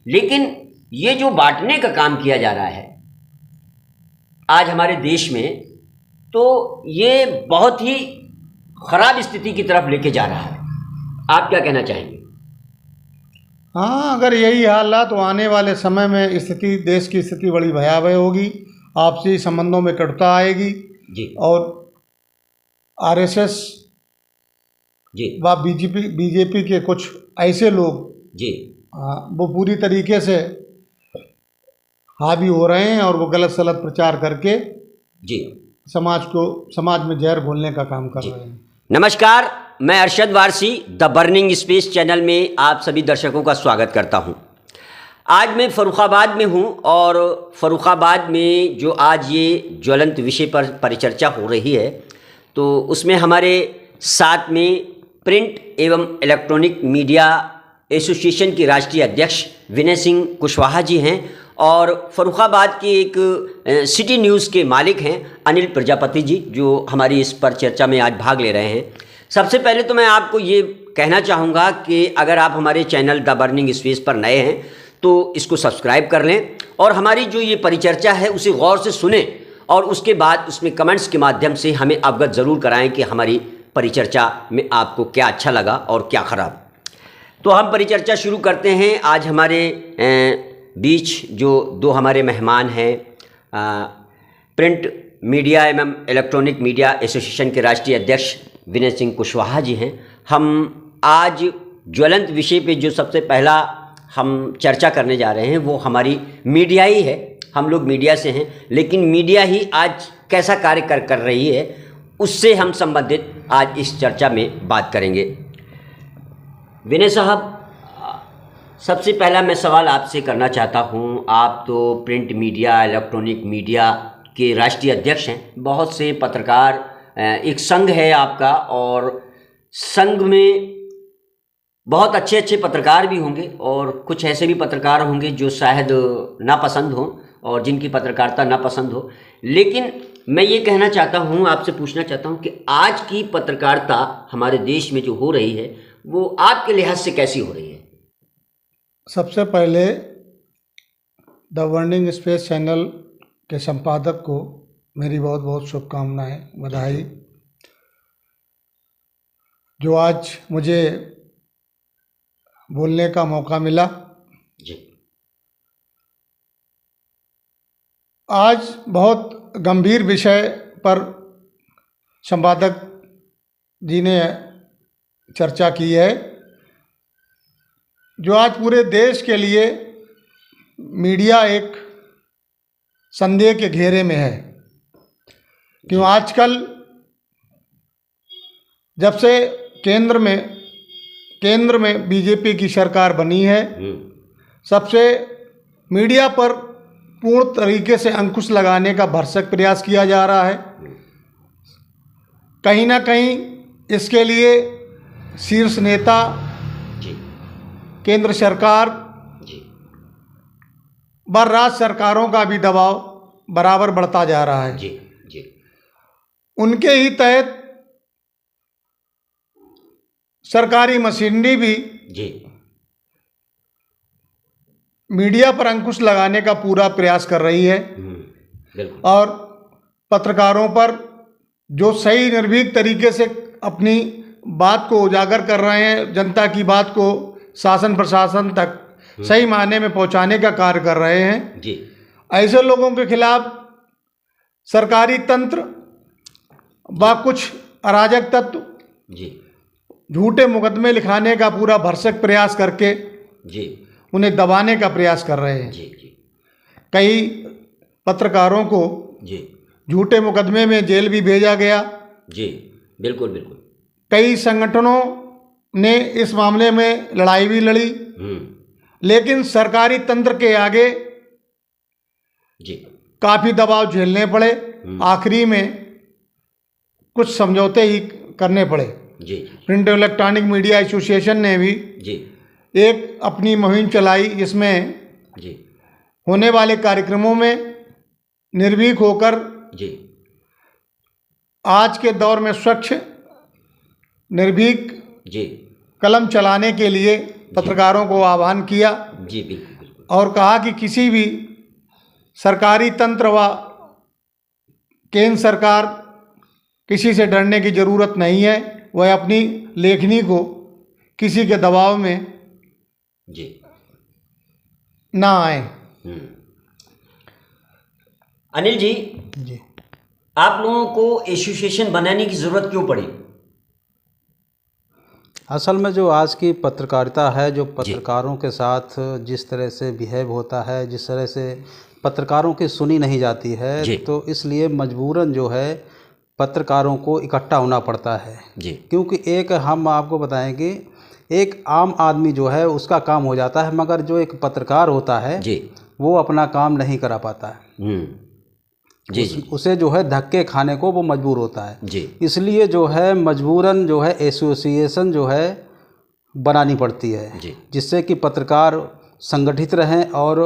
लेकिन ये जो बांटने का काम किया जा रहा है आज हमारे देश में, तो ये बहुत ही खराब स्थिति की तरफ लेके जा रहा है। आप क्या कहना चाहेंगे? हाँ, अगर यही हाल रहा तो आने वाले समय में स्थिति, देश की स्थिति बड़ी भयावह होगी। आपसी संबंधों में कटुता आएगी जी। और आरएसएस जी। व बीजेपी के कुछ ऐसे लोग जी। वो पूरी तरीके से हावी हो रहे हैं और वो गलत सलत प्रचार करके जी समाज में जहर घोलने का काम कर रहे हैं। नमस्कार, मैं Arshad Warsi the burning space channel में आप सभी दर्शकों का स्वागत करता हूं। आज मैं फ़र्रुखाबाद में हूं और फ़र्रुखाबाद में जो आज ये ज्वलंत विषय पर परिचर्चा हो रही है, तो उसमें हमारे साथ में प्रिंट एवं इलेक्ट्रॉनिक मीडिया एसोसिएशन के राष्ट्रीय अध्यक्ष विनय सिंह कुशवाहा जी हैं और फ़र्रुखाबाद के एक सिटी न्यूज़ के मालिक हैं अनिल प्रजापति जी, जो हमारी इस पर चर्चा में आज भाग ले रहे हैं। सबसे पहले तो मैं आपको ये कहना चाहूँगा कि अगर आप हमारे चैनल द बर्निंग स्पेस पर नए हैं तो इसको सब्सक्राइब कर लें और हमारी जो ये परिचर्चा है उसे गौर से सुनें और उसके बाद उसमें कमेंट्स के माध्यम से हमें अवगत ज़रूर कराएं कि हमारी परिचर्चा में आपको क्या अच्छा लगा और क्या ख़राब। तो हम परिचर्चा शुरू करते हैं। आज हमारे बीच जो दो हमारे मेहमान हैं, प्रिंट मीडिया एवं इलेक्ट्रॉनिक मीडिया एसोसिएशन के राष्ट्रीय अध्यक्ष विनय सिंह कुशवाहा जी हैं। हम आज ज्वलंत विषय पे जो सबसे पहला हम चर्चा करने जा रहे हैं वो हमारी मीडिया ही है। हम लोग मीडिया से हैं, लेकिन मीडिया ही आज कैसा कार्य कर रही है उससे हम संबंधित आज इस चर्चा में बात करेंगे। विनय साहब, सबसे पहला मैं सवाल आपसे करना चाहता हूं। आप तो प्रिंट मीडिया इलेक्ट्रॉनिक मीडिया के राष्ट्रीय अध्यक्ष हैं। बहुत से पत्रकार, एक संघ है आपका और संघ में बहुत अच्छे अच्छे पत्रकार भी होंगे और कुछ ऐसे भी पत्रकार होंगे जो शायद नापसंद हों और जिनकी पत्रकारिता नापसंद हो। लेकिन मैं ये कहना चाहता हूँ, आपसे पूछना चाहता हूँ कि आज की पत्रकारिता हमारे देश में जो हो रही है वो आपके लिहाज से कैसी हो रही है? सबसे पहले द बर्निंग स्पेस चैनल के संपादक को मेरी बहुत बहुत शुभकामनाएं, बधाई। जो आज मुझे बोलने का मौका मिला। जी। आज बहुत गंभीर विषय पर संपादक जी ने चर्चा की है, जो आज पूरे देश के लिए मीडिया एक संदेह के घेरे में है। क्यों आजकल जब से केंद्र में बीजेपी की सरकार बनी है, सबसे मीडिया पर पूर्ण तरीके से अंकुश लगाने का भरसक प्रयास किया जा रहा है। कहीं ना कहीं इसके लिए शीर्ष नेता, केंद्र सरकार व राज्य सरकारों का भी दबाव बराबर बढ़ता जा रहा है। जी। जी। उनके ही तहत सरकारी मशीनरी भी जी मीडिया पर अंकुश लगाने का पूरा प्रयास कर रही है और पत्रकारों पर जो सही निर्भीक तरीके से अपनी बात को उजागर कर रहे हैं, जनता की बात को शासन प्रशासन तक सही मायने में पहुंचाने का कार्य कर रहे हैं जी, ऐसे लोगों के खिलाफ सरकारी तंत्र व कुछ अराजक तत्व जी, झूठे मुकदमे लिखाने का पूरा भरसक प्रयास करके जी, उन्हें दबाने का प्रयास कर रहे हैं। जी, जी, कई पत्रकारों को जी, झूठे मुकदमे में जेल भी भेजा गया। जी, बिल्कुल बिल्कुल। कई संगठनों ने इस मामले में लड़ाई भी लड़ी, लेकिन सरकारी तंत्र के आगे जी काफ़ी दबाव झेलने पड़े। आखिरी में कुछ समझौते ही करने पड़े। जी, प्रिंट इलेक्ट्रॉनिक मीडिया एसोसिएशन ने भी जी, एक अपनी मुहिम चलाई, जिसमें जी, होने वाले कार्यक्रमों में निर्भीक होकर जी, आज के दौर में स्वच्छ निर्भीक जी, कलम चलाने के लिए पत्रकारों को आह्वान किया। जी, बिल्कुल बिल्कुल। और कहा कि किसी भी सरकारी तंत्र व केंद्र सरकार किसी से डरने की ज़रूरत नहीं है, वह अपनी लेखनी को किसी के दबाव में जी ना आए। अनिल जी, जी आप लोगों को एसोसिएशन बनाने की ज़रूरत क्यों पड़ी? असल में जो आज की पत्रकारिता है, जो पत्रकारों के साथ जिस तरह से बिहेव होता है, जिस तरह से पत्रकारों की सुनी नहीं जाती है, तो इसलिए मजबूरन जो है पत्रकारों को इकट्ठा होना पड़ता है जी। क्योंकि एक हम आपको बताएंगे, एक आम आदमी जो है उसका काम हो जाता है, मगर जो एक पत्रकार होता है जी वो अपना काम नहीं करा पाता है। जी जी। उसे जो है धक्के खाने को वो मजबूर होता है जी। इसलिए जो है मजबूरन जो है एसोसिएशन जो है बनानी पड़ती है जी। जिससे कि पत्रकार संगठित रहें और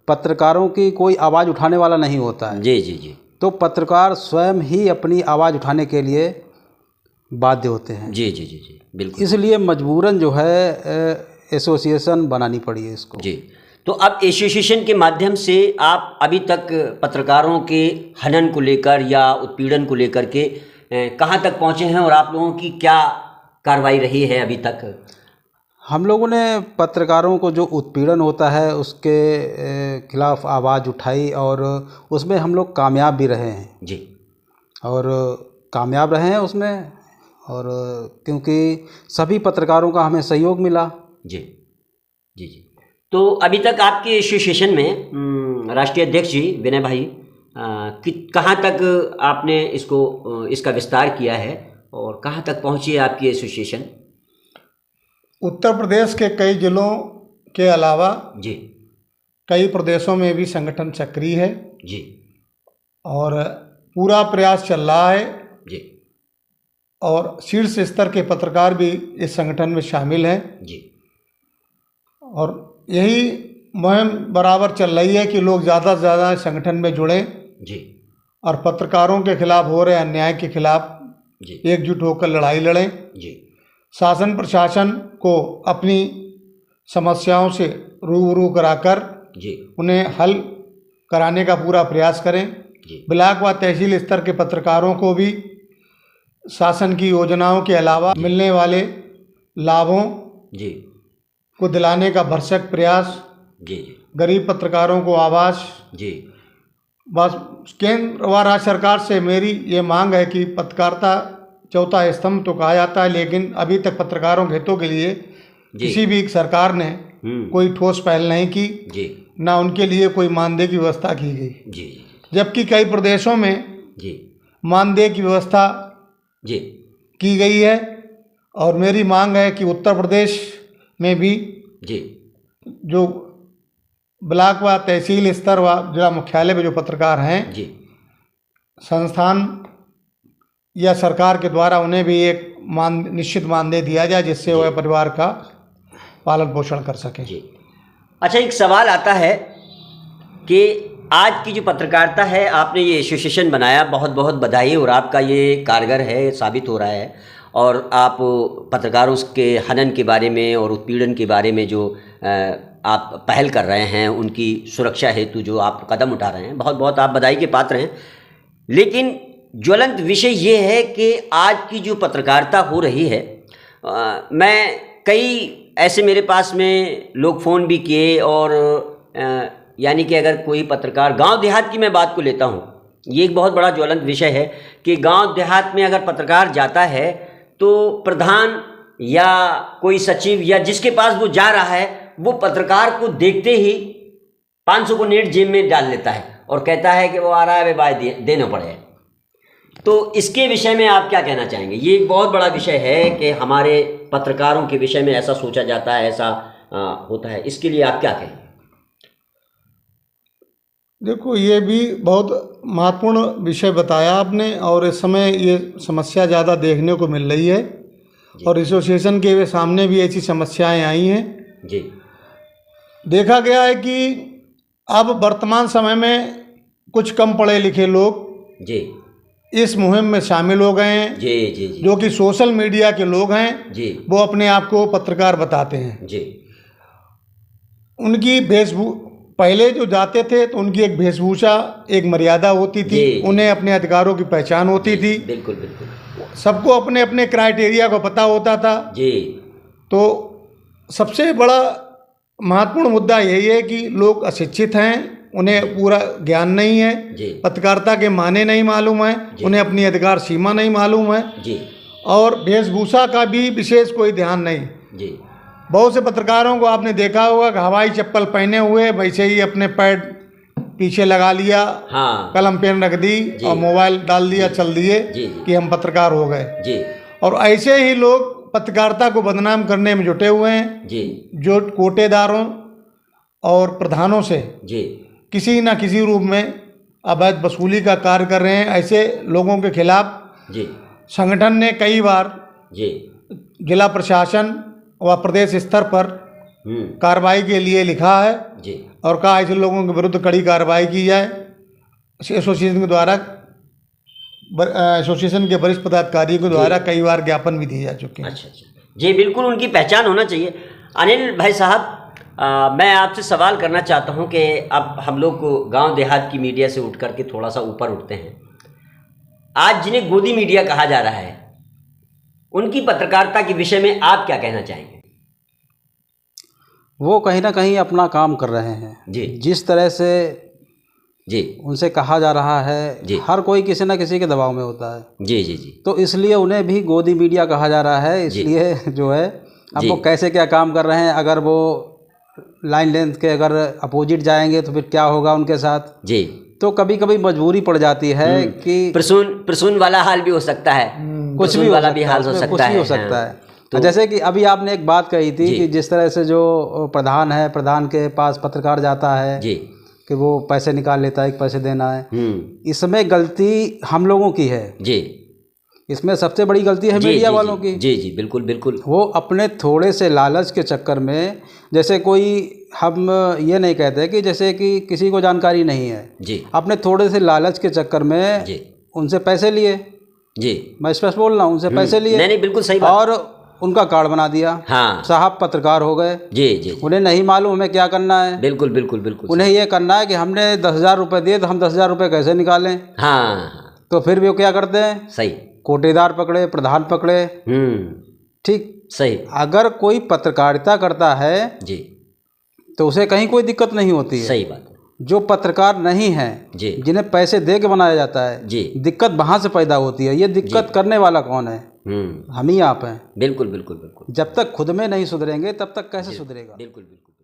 पत्रकारों की कोई आवाज़ उठाने वाला नहीं होता है। जी जी जी। तो पत्रकार स्वयं ही अपनी आवाज़ उठाने के लिए बाध्य होते हैं। जी जी जी जी, बिल्कुल। इसलिए मजबूरन जो है एसोसिएशन बनानी पड़ी है इसको। जी। तो अब एसोसिएशन के माध्यम से आप अभी तक पत्रकारों के हनन को लेकर या उत्पीड़न को लेकर के कहाँ तक पहुँचे हैं और आप लोगों की क्या कार्रवाई रही है अभी तक? हम लोगों ने पत्रकारों को जो उत्पीड़न होता है उसके खिलाफ आवाज़ उठाई और उसमें हम लोग कामयाब भी रहे हैं जी। और कामयाब रहे हैं उसमें, और क्योंकि सभी पत्रकारों का हमें सहयोग मिला। जी जी जी। तो अभी तक आपके एसोसिएशन में राष्ट्रीय अध्यक्ष जी विनय भाई कहाँ तक आपने इसका विस्तार किया है और कहाँ तक पहुँची है आपकी एसोसिएशन? उत्तर प्रदेश के कई जिलों के अलावा जी कई प्रदेशों में भी संगठन सक्रिय है जी, और पूरा प्रयास चल रहा है जी, और शीर्ष स्तर के पत्रकार भी इस संगठन में शामिल हैं जी। और यही मुहिम बराबर चल रही है कि लोग ज़्यादा से ज़्यादा इस संगठन में जुड़ें जी और पत्रकारों के खिलाफ हो रहे अन्याय के खिलाफ जी एकजुट होकर लड़ाई लड़ें। जी। शासन प्रशासन को अपनी समस्याओं से रूबरू कराकर जी उन्हें हल कराने का पूरा प्रयास करें। जी। ब्लॉक व तहसील स्तर के पत्रकारों को भी शासन की योजनाओं के अलावा मिलने वाले लाभों जी को दिलाने का भरसक प्रयास। जी जी गरीब पत्रकारों को आवास। जी। बस केंद्र व राज्य सरकार से मेरी ये मांग है कि पत्रकारिता चौथा स्तंभ तो कहा जाता है, लेकिन अभी तक पत्रकारों के हितों के लिए किसी भी सरकार ने कोई ठोस पहल नहीं की जी, ना उनके लिए कोई मानदेय की व्यवस्था की गई। जी जबकि कई प्रदेशों में जी मानदेय की व्यवस्था जी की गई है और मेरी मांग है कि उत्तर प्रदेश में भी जी जो ब्लॉक व तहसील स्तर व जिला मुख्यालय पे जो पत्रकार हैं जी, संस्थान या सरकार के द्वारा उन्हें भी एक निश्चित मानदेय दिया जाए जिससे वह परिवार का पालन पोषण कर सकें। जी। अच्छा, एक सवाल आता है कि आज की जो पत्रकारिता है, आपने ये एसोसिएशन बनाया, बहुत बहुत बधाई, और आपका ये कारगर है, साबित हो रहा है, और आप पत्रकारों के हनन के बारे में और उत्पीड़न के बारे में जो आप पहल कर रहे हैं, उनकी सुरक्षा हेतु जो आप कदम उठा रहे हैं, बहुत बहुत आप बधाई के पात्र हैं। लेकिन ज्वलंत विषय ये है कि आज की जो पत्रकारिता हो रही है, मैं कई ऐसे मेरे पास में लोग फ़ोन भी किए, और यानी कि अगर कोई पत्रकार गांव देहात की मैं बात को लेता हूं, ये एक बहुत बड़ा ज्वलंत विषय है कि गांव देहात में अगर पत्रकार जाता है तो प्रधान या कोई सचिव या जिसके पास वो जा रहा है, वो पत्रकार को देखते ही 500 को नेट जेब में डाल लेता है और कहता है कि वो आ रहा है, वे बाय देना पड़े। तो इसके विषय में आप क्या कहना चाहेंगे? ये एक बहुत बड़ा विषय है कि हमारे पत्रकारों के विषय में ऐसा सोचा जाता है, ऐसा होता है, इसके लिए आप क्या कहेंगे? देखो, ये भी बहुत महत्वपूर्ण विषय बताया आपने, और इस समय ये समस्या ज़्यादा देखने को मिल रही है और एसोसिएशन के सामने भी ऐसी समस्याएं आई हैं जी। देखा गया है कि अब वर्तमान समय में कुछ कम पढ़े लिखे लोग जी इस मुहिम में शामिल हो गए हैं। जी जी जी। जो कि सोशल मीडिया के लोग हैं जी, वो अपने आप को पत्रकार बताते हैं। जी। उनकी पहले जो जाते थे तो उनकी एक वेशभूषा, एक मर्यादा होती थी, जी। उन्हें अपने अधिकारों की पहचान होती थी, बिल्कुल बिल्कुल सबको अपने अपने क्राइटेरिया को पता होता था। जी तो सबसे बड़ा महत्वपूर्ण मुद्दा यही है कि लोग अशिक्षित हैं, उन्हें पूरा ज्ञान नहीं है, जी पत्रकारिता के माने नहीं मालूम है, उन्हें अपनी अधिकार सीमा नहीं मालूम है, जी और वेशभूषा का भी विशेष कोई ध्यान नहीं। जी बहुत से पत्रकारों को आपने देखा होगा कि हवाई चप्पल पहने हुए वैसे ही अपने पैड पीछे लगा लिया, हाँ कलम पेन रख दी और मोबाइल डाल दिया, चल दिए जी कि हम पत्रकार हो गए। जी और ऐसे ही लोग पत्रकारिता को बदनाम करने में जुटे हुए हैं, जी जो कोटेदारों और प्रधानों से जी किसी न किसी रूप में अवैध वसूली का कार्य कर रहे हैं। ऐसे लोगों के खिलाफ जी संगठन ने कई बार जी जिला प्रशासन व प्रदेश स्तर पर कार्रवाई के लिए लिखा है जी और कहा ऐसे लोगों के विरुद्ध कड़ी कार्रवाई की जाए। एसोसिएशन के द्वारा, एसोसिएशन के वरिष्ठ पदाधिकारियों के द्वारा कई बार ज्ञापन भी दिए जा चुके हैं। अच्छा जी, बिल्कुल उनकी पहचान होना चाहिए। अनिल भाई साहब, मैं आपसे सवाल करना चाहता हूं कि अब हम लोग गांव देहात की मीडिया से उठ करके थोड़ा सा ऊपर उठते हैं। आज जिन्हें गोदी मीडिया कहा जा रहा है, उनकी पत्रकारिता के विषय में आप क्या कहना चाहेंगे? वो कहीं ना कहीं अपना काम कर रहे हैं जी जिस तरह से जी उनसे कहा जा रहा है जी। हर कोई किसी न किसी के दबाव में होता है। जी जी जी तो इसलिए उन्हें भी गोदी मीडिया कहा जा रहा है। इसलिए जो है अब जी। वो कैसे क्या काम कर रहे हैं, अगर वो लाइन लेंथ के अगर अपोजिट जाएंगे तो फिर क्या होगा उनके साथ। जी, तो कभी कभी मजबूरी पड़ जाती है कि प्रसून वाला हाल भी हो सकता है, कुछ भी वाला भी हाल हो उसमें सकता कुछ भी है। हो सकता है। तो जैसे कि अभी आपने एक बात कही थी कि जिस तरह से जो प्रधान है, प्रधान के पास पत्रकार जाता है जी कि वो पैसे निकाल लेता है कि पैसे देना है, इसमें गलती हम लोगों की है। जी, इसमें सबसे बड़ी गलती है मीडिया वालों की। जी जी बिल्कुल बिल्कुल। वो अपने थोड़े से लालच के चक्कर में, जैसे कोई, हम ये नहीं कहते कि जैसे कि किसी को जानकारी नहीं है जी, अपने थोड़े से लालच के चक्कर में जी उनसे पैसे लिए। जी, मैं स्पष्ट बोल रहा हूँ, उनसे पैसे लिए। नहीं बिल्कुल सही बात। और उनका कार्ड बना दिया। हाँ साहब पत्रकार हो गए। जी जी, उन्हें नहीं मालूम हमें क्या करना है। बिल्कुल बिल्कुल बिल्कुल। उन्हें ये करना है कि हमने 10,000 रुपये दिए तो हम 10,000 रुपये कैसे निकालें। हाँ तो फिर भी वो क्या करते हैं, सही, कोटेदार पकड़े, प्रधान पकड़े। ठीक, सही, अगर कोई पत्रकारिता करता है जी तो उसे कहीं कोई दिक्कत नहीं होती है। सही बात है। जो पत्रकार नहीं है, जी जिन्हें पैसे दे के बनाया जाता है, जी, दिक्कत वहाँ से पैदा होती है। ये दिक्कत करने वाला कौन है? हम ही आप हैं। बिल्कुल बिल्कुल बिल्कुल जब तक खुद में नहीं सुधरेंगे तब तक कैसे सुधरेगा। बिल्कुल बिल्कुल।